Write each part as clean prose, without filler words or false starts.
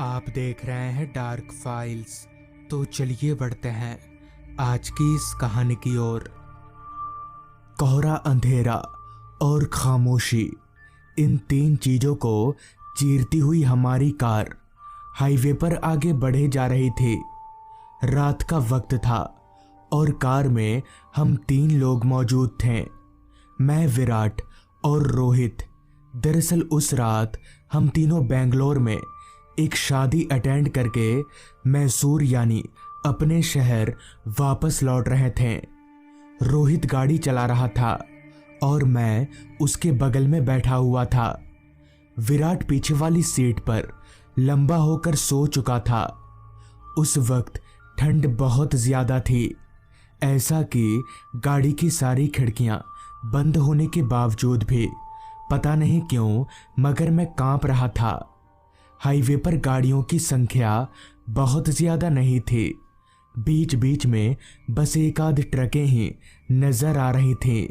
आप देख रहे हैं डार्क फाइल्स। तो चलिए बढ़ते हैं आज की इस कहानी की ओर। कोहरा, अंधेरा और खामोशी, इन तीन चीजों को चीरती हुई हमारी कार हाईवे पर आगे बढ़े जा रही थी। रात का वक्त था और कार में हम तीन लोग मौजूद थे। मैं, विराट और रोहित। दरअसल उस रात हम तीनों बेंगलोर में एक शादी अटेंड करके मैसूर यानी अपने शहर वापस लौट रहे थे। रोहित गाड़ी चला रहा था और मैं उसके बगल में बैठा हुआ था। विराट पीछे वाली सीट पर लंबा होकर सो चुका था। उस वक्त ठंड बहुत ज्यादा थी, ऐसा कि गाड़ी की सारी खिड़कियां बंद होने के बावजूद भी पता नहीं क्यों मगर मैं कांप रहा था। हाईवे पर गाड़ियों की संख्या बहुत ज्यादा नहीं थी, बीच बीच में बस एक आध ट्रकें ही नजर आ रही थीं।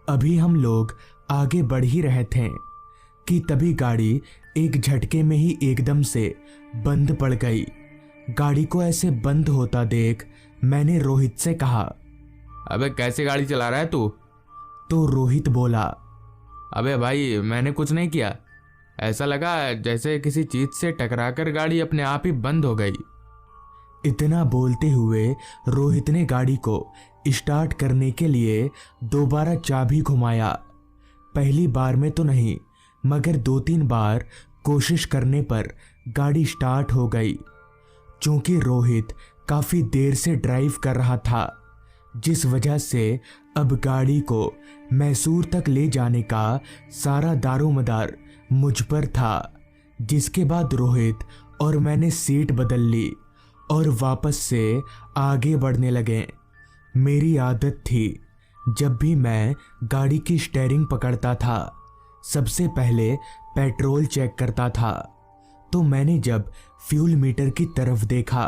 अभी हम लोग आगे बढ़ ही रहे थे कि तभी गाड़ी एक झटके में ही एकदम से बंद पड़ गई। गाड़ी को ऐसे बंद होता देख मैंने रोहित से कहा, अबे कैसे गाड़ी चला रहा है तू? तो रोहित बोला, अबे भाई मैंने कुछ नहीं किया। ऐसा लगा जैसे किसी चीज से टकराकर गाड़ी अपने आप ही बंद हो गई। इतना बोलते हुए रोहित ने गाड़ी को स्टार्ट करने के लिए दोबारा चाबी घुमाया। पहली बार में तो नहीं मगर दो तीन बार कोशिश करने पर गाड़ी स्टार्ट हो गई। चूंकि रोहित काफी देर से ड्राइव कर रहा था, जिस वजह से अब गाड़ी को मैसूर तक ले जाने का सारा दारोमदार मुझ पर था। जिसके बाद रोहित और मैंने सीट बदल ली और वापस से आगे बढ़ने लगे। मेरी आदत थी जब भी मैं गाड़ी की स्टीयरिंग पकड़ता था सबसे पहले पेट्रोल चेक करता था। तो मैंने जब फ्यूल मीटर की तरफ देखा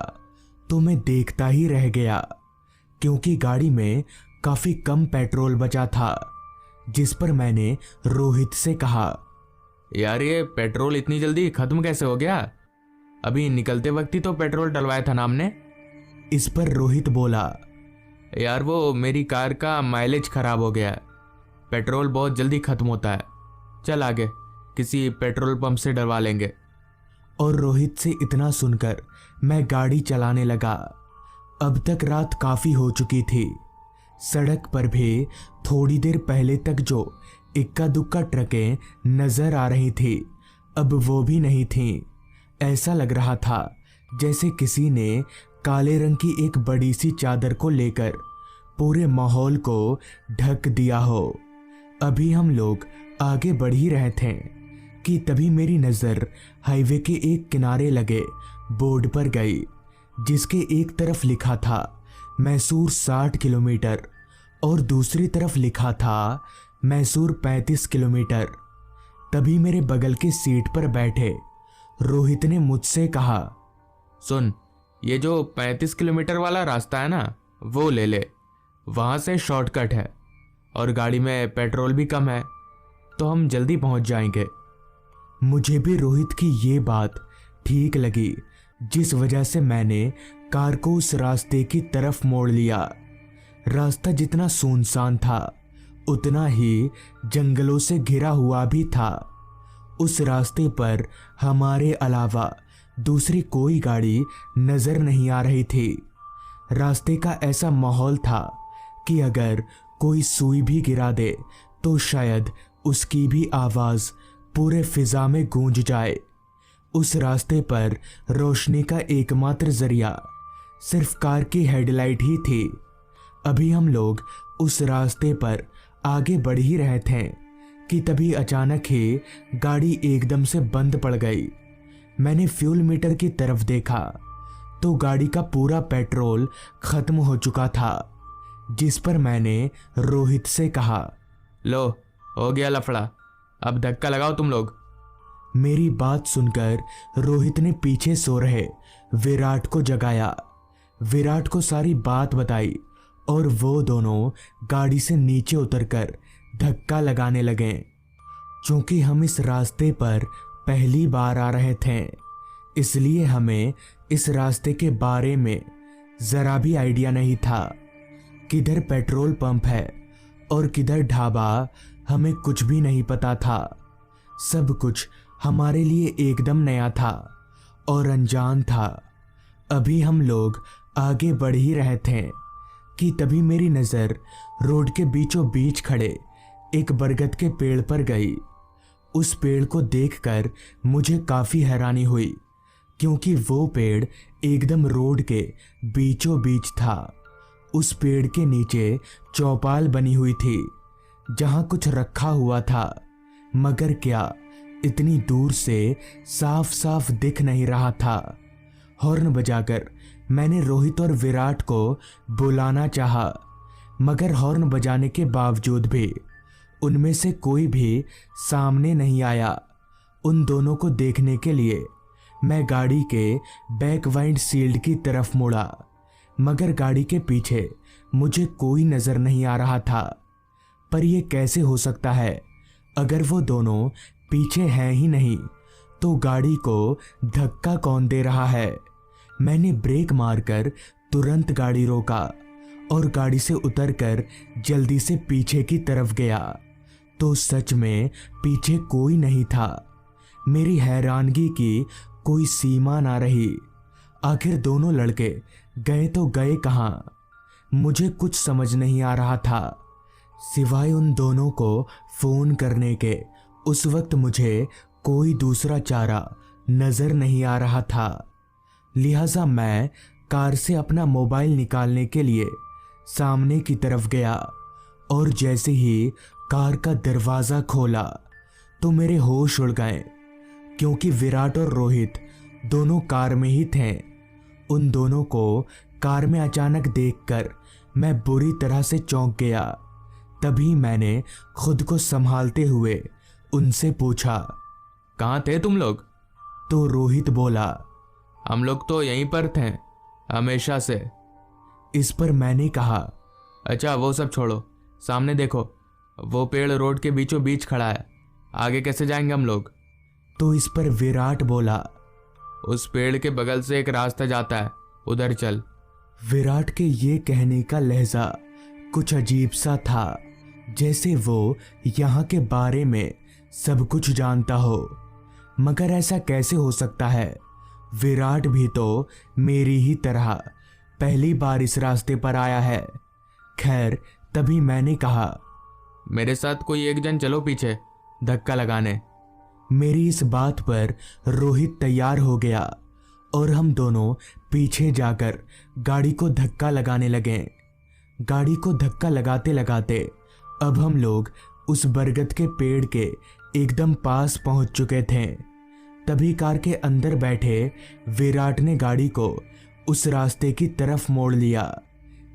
तो मैं देखता ही रह गया, क्योंकि गाड़ी में काफी कम पेट्रोल बचा था। जिस पर मैंने रोहित से कहा, यार ये पेट्रोल इतनी जल्दी खत्म कैसे हो गया? अभी निकलते वक्त ही तो पेट्रोल डलवाया था ना हमने। इस पर रोहित बोला, यार वो मेरी कार का माइलेज खराब हो गया है, पेट्रोल बहुत जल्दी खत्म होता है। चल आगे किसी पेट्रोल पंप से डलवा लेंगे। और रोहित से इतना सुनकर मैं गाड़ी चलाने लगा। अब तक रात काफी हो चुकी थी। सड़क पर भी थोड़ी देर पहले तक जो इक्का दुक्का ट्रकें नजर आ रही थी अब वो भी नहीं थीं। ऐसा लग रहा था जैसे किसी ने काले रंग की एक बड़ी सी चादर को लेकर पूरे माहौल को ढक दिया हो। अभी हम लोग आगे बढ़ ही रहे थे कि तभी मेरी नजर हाईवे के एक किनारे लगे बोर्ड पर गई, जिसके एक तरफ लिखा था मैसूर 60 किलोमीटर और दूसरी तरफ लिखा था मैसूर 35 किलोमीटर। तभी मेरे बगल की सीट पर बैठे रोहित ने मुझसे कहा, सुन, ये जो 35 किलोमीटर वाला रास्ता है ना वो ले ले, वहां से शॉर्टकट है और गाड़ी में पेट्रोल भी कम है तो हम जल्दी पहुंच जाएंगे। मुझे भी रोहित की ये बात ठीक लगी, जिस वजह से मैंने कार को उस रास्ते की तरफ मोड़ लिया। रास्ता जितना सुनसान था उतना ही जंगलों से घिरा हुआ भी था। उस रास्ते पर हमारे अलावा दूसरी कोई गाड़ी नजर नहीं आ रही थी। रास्ते का ऐसा माहौल था कि अगर कोई सुई भी गिरा दे तो शायद उसकी भी आवाज पूरे फिजा में गूंज जाए। उस रास्ते पर रोशनी का एकमात्र जरिया सिर्फ कार की हेडलाइट ही थी। अभी हम लोग उस रास्ते पर आगे बढ़ ही रहे थे कि तभी अचानक ही गाड़ी एकदम से बंद पड़ गई। मैंने फ्यूल मीटर की तरफ देखा तो गाड़ी का पूरा पेट्रोल खत्म हो चुका था। जिस पर मैंने रोहित से कहा, लो हो गया लफड़ा, अब धक्का लगाओ तुम लोग। मेरी बात सुनकर रोहित ने पीछे सो रहे विराट को जगाया। विराट को सारी बात बताई और वो दोनों गाड़ी से नीचे उतरकर धक्का लगाने लगे। चूंकि हम इस रास्ते पर पहली बार आ रहे थे इसलिए हमें इस रास्ते के बारे में ज़रा भी आइडिया नहीं था। किधर पेट्रोल पंप है और किधर ढाबा, हमें कुछ भी नहीं पता था। सब कुछ हमारे लिए एकदम नया था और अनजान था। अभी हम लोग आगे बढ़ ही रहे थे कि तभी मेरी नज़र रोड के बीचों बीच खड़े एक बरगद के पेड़ पर गई। उस पेड़ को देखकर मुझे काफ़ी हैरानी हुई, क्योंकि वो पेड़ एकदम रोड के बीचों बीच था। उस पेड़ के नीचे चौपाल बनी हुई थी जहाँ कुछ रखा हुआ था, मगर क्या इतनी दूर से साफ साफ दिख नहीं रहा था। हॉर्न बजाकर मैंने रोहित और विराट को बुलाना चाहा, मगर हॉर्न बजाने के बावजूद भी उनमें से कोई भी सामने नहीं आया। उन दोनों को देखने के लिए मैं गाड़ी के बैक वाइंड शील्ड की तरफ मुड़ा, मगर गाड़ी के पीछे मुझे कोई नज़र नहीं आ रहा था। पर यह कैसे हो सकता है? अगर वो दोनों पीछे हैं ही नहीं तो गाड़ी को धक्का कौन दे रहा है? मैंने ब्रेक मारकर तुरंत गाड़ी रोका और गाड़ी से उतरकर जल्दी से पीछे की तरफ गया तो सच में पीछे कोई नहीं था। मेरी हैरानगी की कोई सीमा ना रही। आखिर दोनों लड़के गए तो गए कहाँ? मुझे कुछ समझ नहीं आ रहा था। सिवाय उन दोनों को फ़ोन करने के उस वक्त मुझे कोई दूसरा चारा नज़र नहीं आ रहा था। लिहाजा मैं कार से अपना मोबाइल निकालने के लिए सामने की तरफ गया और जैसे ही कार का दरवाज़ा खोला तो मेरे होश उड़ गए, क्योंकि विराट और रोहित दोनों कार में ही थे। उन दोनों को कार में अचानक देखकर मैं बुरी तरह से चौंक गया। तभी मैंने खुद को संभालते हुए उनसे पूछा, कहाँ थे तुम लोग? तो रोहित बोला, हम लोग तो यहीं पर थे हमेशा से। इस पर मैंने कहा, अच्छा वो सब छोड़ो, सामने देखो, वो पेड़ रोड के बीचों बीच खड़ा है, आगे कैसे जाएंगे हम लोग? तो इस पर विराट बोला, उस पेड़ के बगल से एक रास्ता जाता है, उधर चल। विराट के ये कहने का लहजा कुछ अजीब सा था, जैसे वो यहाँ के बारे में सब कुछ जानता हो। मगर ऐसा कैसे हो सकता है? विराट भी तो मेरी ही तरह पहली बार इस रास्ते पर आया है। खैर, तभी मैंने कहा, मेरे साथ कोई एक जन चलो पीछे धक्का लगाने। मेरी इस बात पर रोहित तैयार हो गया और हम दोनों पीछे जाकर गाड़ी को धक्का लगाने लगे। गाड़ी को धक्का लगाते लगाते अब हम लोग उस बरगद के पेड़ के एकदम पास पहुंच चुके थे। तभी कार के अंदर बैठे विराट ने गाड़ी को उस रास्ते की तरफ मोड़ लिया।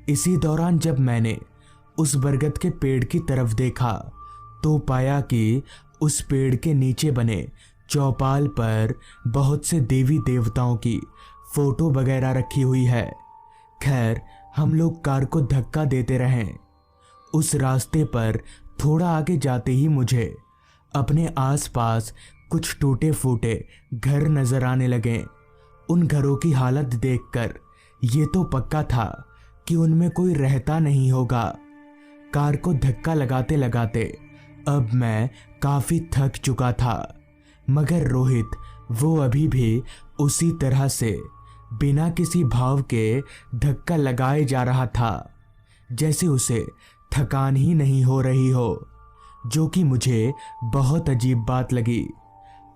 इसी दौरान जब मैंने उस बरगद के पेड़ की तरफ देखा तो पाया कि उस पेड़ के नीचे बने चौपाल पर बहुत से देवी देवताओं की फोटो वगैरह रखी हुई है। खैर, हम लोग कार को धक्का देते रहें। उस रास्ते पर थोड़ा आगे जाते ही मुझे अपने आसपास कुछ टूटे फूटे घर नजर आने लगे। उन घरों की हालत देखकर ये तो पक्का था कि उनमें कोई रहता नहीं होगा। कार को धक्का लगाते लगाते अब मैं काफ़ी थक चुका था, मगर रोहित वो अभी भी उसी तरह से बिना किसी भाव के धक्का लगाए जा रहा था, जैसे उसे थकान ही नहीं हो रही हो, जो कि मुझे बहुत अजीब बात लगी।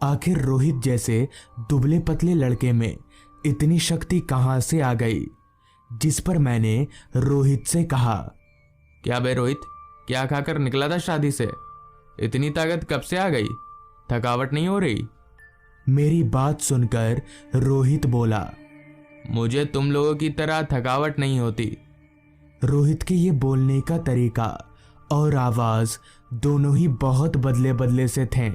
आखिर रोहित जैसे दुबले पतले लड़के में इतनी शक्ति कहाँ से आ गई? जिस पर मैंने रोहित से कहा, क्या बे रोहित, क्या खाकर निकला था शादी से? इतनी ताकत कब से आ गई? थकावट नहीं हो रही? मेरी बात सुनकर रोहित बोला, मुझे तुम लोगों की तरह थकावट नहीं होती। रोहित के ये बोलने का तरीका और आवाज़ दोनों ही बहुत बदले बदले से थे,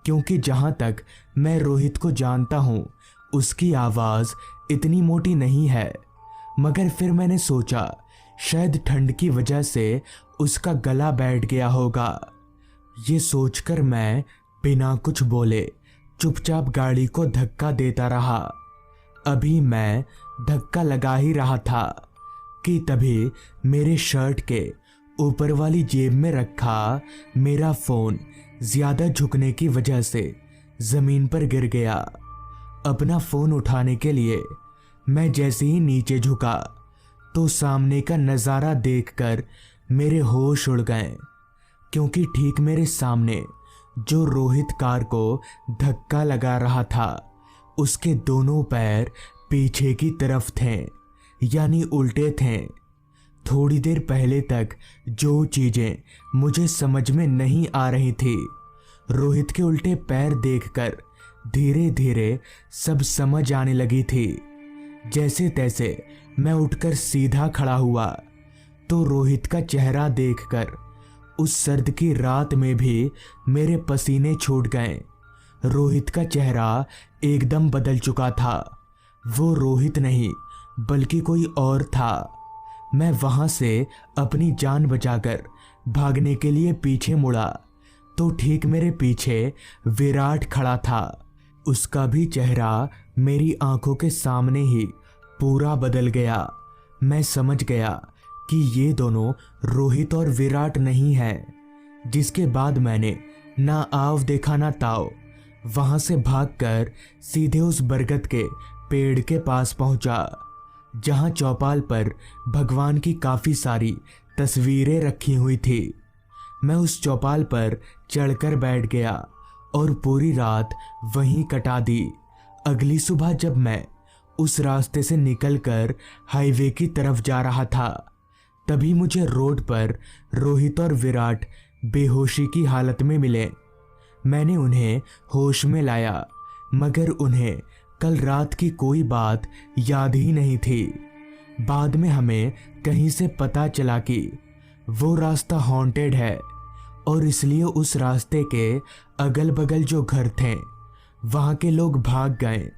क्योंकि जहाँ तक मैं रोहित को जानता हूँ उसकी आवाज़ इतनी मोटी नहीं है। मगर फिर मैंने सोचा शायद ठंड की वजह से उसका गला बैठ गया होगा। ये सोचकर मैं बिना कुछ बोले चुपचाप गाड़ी को धक्का देता रहा। अभी मैं धक्का लगा ही रहा था कि तभी मेरे शर्ट के ऊपर वाली जेब में रखा मेरा फोन ज्यादा झुकने की वजह से जमीन पर गिर गया। अपना फोन उठाने के लिए मैं जैसे ही नीचे झुका तो सामने का नज़ारा देखकर मेरे होश उड़ गए, क्योंकि ठीक मेरे सामने जो रोहित कार को धक्का लगा रहा था उसके दोनों पैर पीछे की तरफ थे, यानी उल्टे थे। थोड़ी देर पहले तक जो चीजें मुझे समझ में नहीं आ रही थी, रोहित के उल्टे पैर देखकर धीरे धीरे सब समझ आने लगी थी। जैसे तैसे मैं उठकर सीधा खड़ा हुआ तो रोहित का चेहरा देखकर उस सर्द की रात में भी मेरे पसीने छूट गए। रोहित का चेहरा एकदम बदल चुका था। वो रोहित नहीं बल्कि कोई और था। मैं वहां से अपनी जान बचाकर भागने के लिए पीछे मुड़ा तो ठीक मेरे पीछे विराट खड़ा था। उसका भी चेहरा मेरी आंखों के सामने ही पूरा बदल गया। मैं समझ गया कि ये दोनों रोहित और विराट नहीं है। जिसके बाद मैंने ना आव देखा ना ताव, वहां से भागकर सीधे उस बरगद के पेड़ के पास पहुंचा, जहां चौपाल पर भगवान की काफी सारी तस्वीरें रखी हुई थी। मैं उस चौपाल पर चढ़कर बैठ गया और पूरी रात वहीं कटा दी। अगली सुबह जब मैं उस रास्ते से निकलकर हाईवे की तरफ जा रहा था, तभी मुझे रोड पर रोहित और विराट बेहोशी की हालत में मिले। मैंने उन्हें होश में लाया, मगर उन्हें कल रात की कोई बात याद ही नहीं थी। बाद में हमें कहीं से पता चला कि वो रास्ता हॉन्टेड है और इसलिए उस रास्ते के अगल बगल जो घर थे वहाँ के लोग भाग गए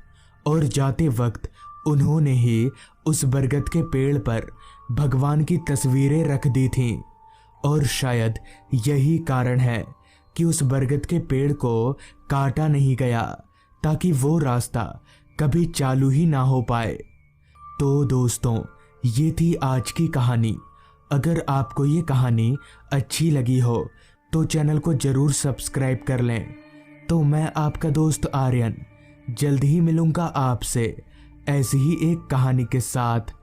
और जाते वक्त उन्होंने ही उस बरगद के पेड़ पर भगवान की तस्वीरें रख दी थीं। और शायद यही कारण है कि उस बरगद के पेड़ को काटा नहीं गया, ताकि वो रास्ता कभी चालू ही ना हो पाए। तो दोस्तों, ये थी आज की कहानी। अगर आपको ये कहानी अच्छी लगी हो तो चैनल को ज़रूर सब्सक्राइब कर लें। तो मैं आपका दोस्त आर्यन जल्द ही मिलूंगा आपसे ऐसी ही एक कहानी के साथ।